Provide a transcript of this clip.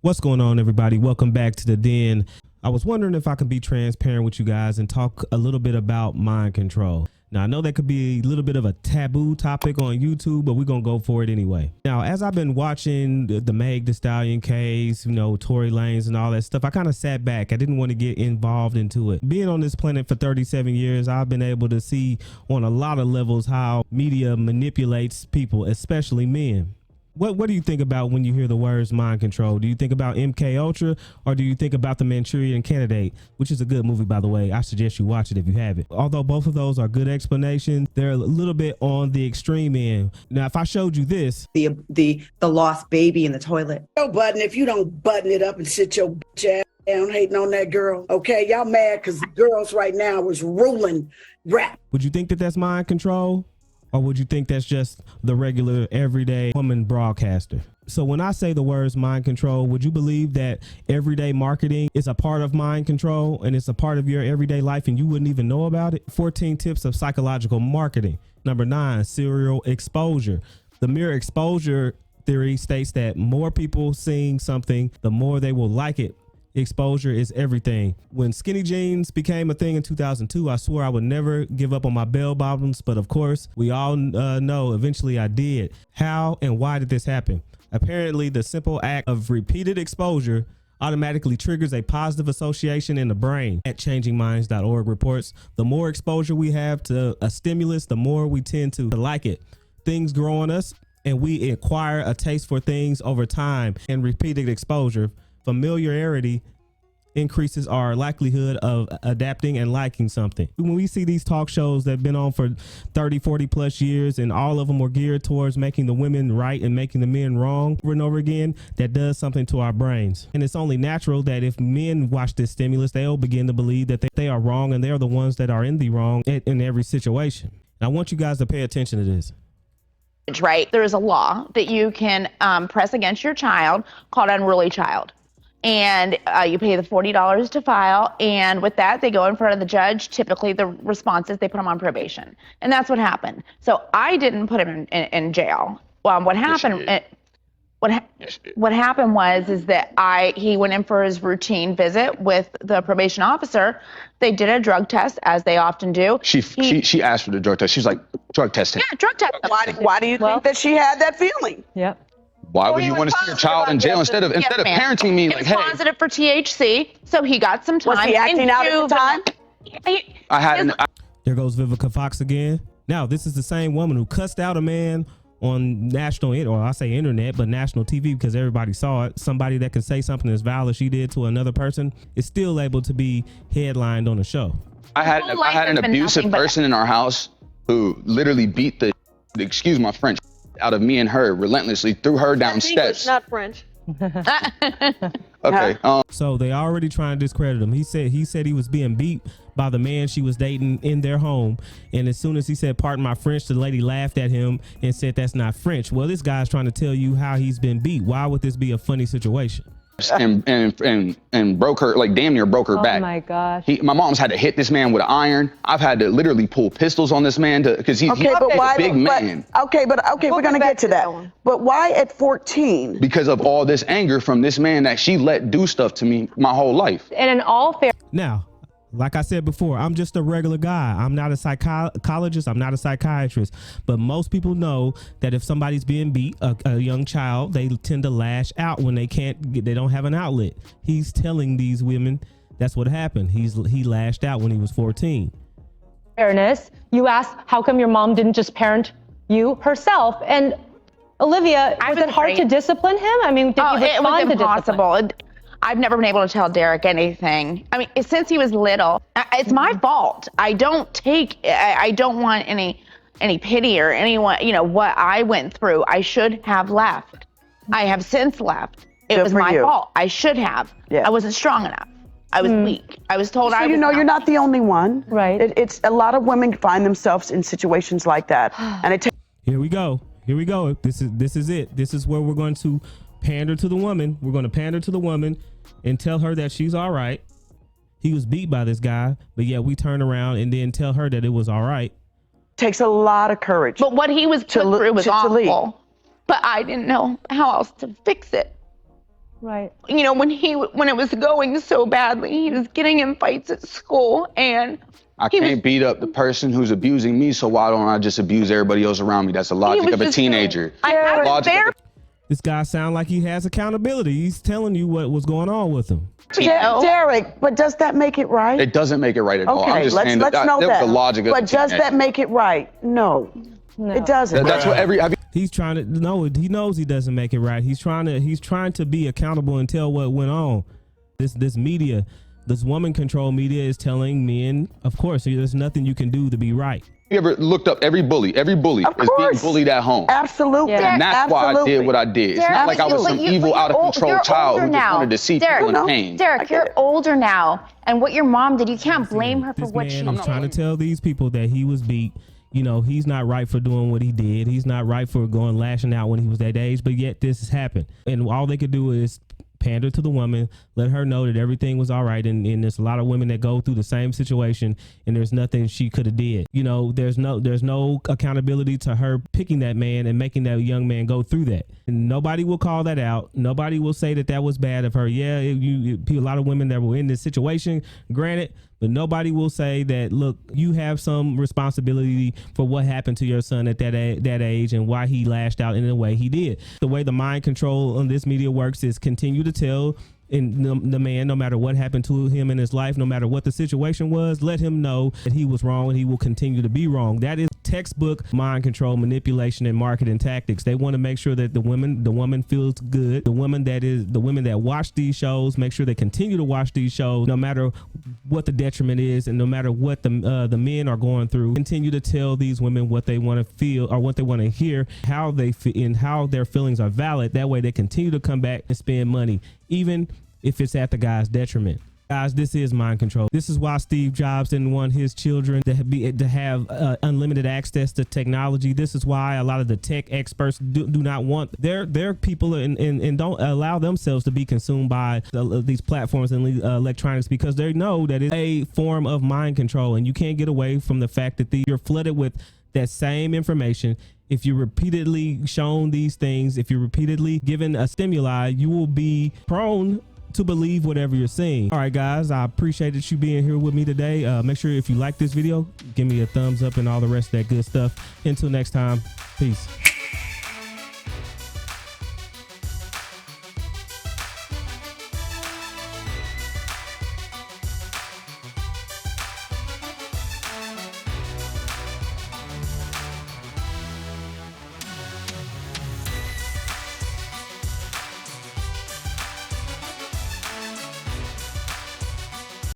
What's going on, everybody? Welcome back to the Den. I was wondering if I could be transparent with you guys and talk a little bit about mind control. Now, I know that could be a little bit of a taboo topic on YouTube, but we're going to go for it anyway. Now, as I've been watching the Meg Thee Stallion case, Tory Lanez and all that stuff, I kind of sat back. I didn't want to get involved into it. Being on this planet for 37 years, I've been able to see on a lot of levels how media manipulates people, especially men. What do you think about when you hear the words mind control? Do you think about MK Ultra, or do you think about the Manchurian Candidate, which is a good movie, by the way? I suggest you watch it if you haven't. Although both of those are good explanations, they're a little bit on the extreme end. Now, if I showed you this, the lost baby in the toilet. No button if you don't button it up and sit your bitch ass down hating on that girl. Okay, y'all mad because the girls right now is ruling rap. Would you think that that's mind control? Or would you think that's just the regular everyday woman broadcaster? So when I say the words mind control, would you believe that everyday marketing is a part of mind control and it's a part of your everyday life and you wouldn't even know about it? 14 tips of psychological marketing. Number 9, serial exposure. The mere exposure theory states that more people seeing something, the more they will like it. Exposure is everything. When skinny jeans became a thing in 2002, I swore I would never give up on my bell bottoms, but of course, we all know eventually I did. How and why did this happen? Apparently, the simple act of repeated exposure automatically triggers a positive association in the brain. At changingminds.org reports, the more exposure we have to a stimulus, the more we tend to like it. Things grow on us, and we acquire a taste for things over time. And repeated exposure, familiarity, increases our likelihood of adapting and liking something. When we see these talk shows that have been on for 30, 40 plus years, and all of them were geared towards making the women right and making the men wrong over and over again, that does something to our brains. And it's only natural that if men watch this stimulus, they'll begin to believe that they are wrong and they're the ones that are in the wrong in every situation. And I want you guys to pay attention to this. Right? There is a law that you can press against your child called unruly child. And you pay the $40 to file. And with that, they go in front of the judge. Typically, the response is they put him on probation. And that's what happened. So I didn't put him in jail. Well, what happened? What happened was that he went in for his routine visit with the probation officer. They did a drug test, as they often do. She asked for the drug test. She was like, drug testing. Yeah, drug test. Why do you think that she had that feeling? Yep. Why would you want to see your child in jail instead of parenting me? He was positive for THC, so he got some time. Was he acting out at the time? There goes Vivica Fox again. Now, this is the same woman who cussed out a man on national internet, but national TV, because everybody saw it. Somebody that can say something as vile as she did to another person is still able to be headlined on a show. I had an abusive person in our house who literally beat the excuse my French, out of me and her relentlessly, threw her down steps. English, not French. Okay. So they already trying to discredit him. He said he was being beat by the man she was dating in their home, and as soon as he said "pardon my French," the lady laughed at him and said that's not French. Well, this guy's trying to tell you how he's been beat. Why would this be a funny situation? And broke her, like damn near broke her back. Oh my gosh. My mom's had to hit this man with an iron. I've had to literally pull pistols on this man because he's a big man. We're gonna get to that. But why at 14? Because of all this anger from this man that she let do stuff to me my whole life. And in all fair. Now, like I said before, I'm just a regular guy. I'm not a psychologist. I'm not a psychiatrist. But most people know that if somebody's being beat, a young child, they tend to lash out when they don't have an outlet. He's telling these women that's what happened. He lashed out when he was 14. Fairness, you asked how come your mom didn't just parent you herself? And Olivia, was it hard to discipline him? I mean, did you respond it was to impossible. discipline? I've never been able to tell Derek anything. I mean, since he was little, it's my fault. I don't want any pity or anyone, what I went through. I should have left. I have since left. It was my fault. I should have. Yeah. I wasn't strong enough. I was weak. I was told I was you're not the only one. Right. It's a lot of women find themselves in situations like that. And Here we go. This is it. This is where we're going to pander to the woman. We're going to pander to the woman and tell her that she's all right. He was beat by this guy, but yet we turn around and then tell her that it was all right. Takes a lot of courage. But what he was put through was awful. But I didn't know how else to fix it. Right. You know, when it was going so badly, he was getting in fights at school, and I can't beat up the person who's abusing me, so why don't I just abuse everybody else around me? That's the logic of a teenager. This guy sounds like he has accountability. He's telling you what was going on with him. Derek, but does that make it right? It doesn't make it right at all. I'm Okay, just let's saying know that. the logic of But does that make it right? No, it doesn't. That's what He's trying to he knows he doesn't make it right. He's trying to be accountable and tell what went on. This media, this woman control media is telling men, of course, there's nothing you can do to be right. You ever looked up every bully is being bullied at home. Absolutely. Yeah. And that's why I did what I did. It's not like I was some evil, out of control child who just wanted to see people in pain. Derek, you're older now, and what your mom did, you can't blame her for what she did. I'm trying to tell these people that he was beat. You know, he's not right for doing what he did. He's not right for lashing out when he was that age, but yet this has happened. And all they could do is pander to the woman, let her know that everything was all right. And there's a lot of women that go through the same situation, and there's nothing she could have did. You know, there's no accountability to her picking that man and making that young man go through that. And nobody will call that out. Nobody will say that was bad of her. Yeah, a lot of women that were in this situation, granted, but nobody will say that, look, you have some responsibility for what happened to your son at that age and why he lashed out in the way he did. The way the mind control on this media works is continue to tell the man, no matter what happened to him in his life, no matter what the situation was, let him know that he was wrong and he will continue to be wrong. That is textbook mind control, manipulation, and marketing tactics. They want to make sure that the woman feels good. The women that watch these shows, make sure they continue to watch these shows, no matter what the detriment is, and no matter what the men are going through. Continue to tell these women what they want to feel or what they want to hear, how they feel, and how their feelings are valid. That way, they continue to come back and spend money, even if it's at the guy's detriment. Guys, this is mind control. This is why Steve Jobs didn't want his children to have unlimited access to technology. This is why a lot of the tech experts do not want their people and don't allow themselves to be consumed by these platforms and electronics, because they know that it's a form of mind control, and you can't get away from the fact that you're flooded with that same information. If you're repeatedly shown these things, if you're repeatedly given a stimuli, you will be prone to believe whatever you're seeing. All right, guys, I appreciated you being here with me today. Make sure if you like this video, give me a thumbs up and all the rest of that good stuff. Until next time, peace.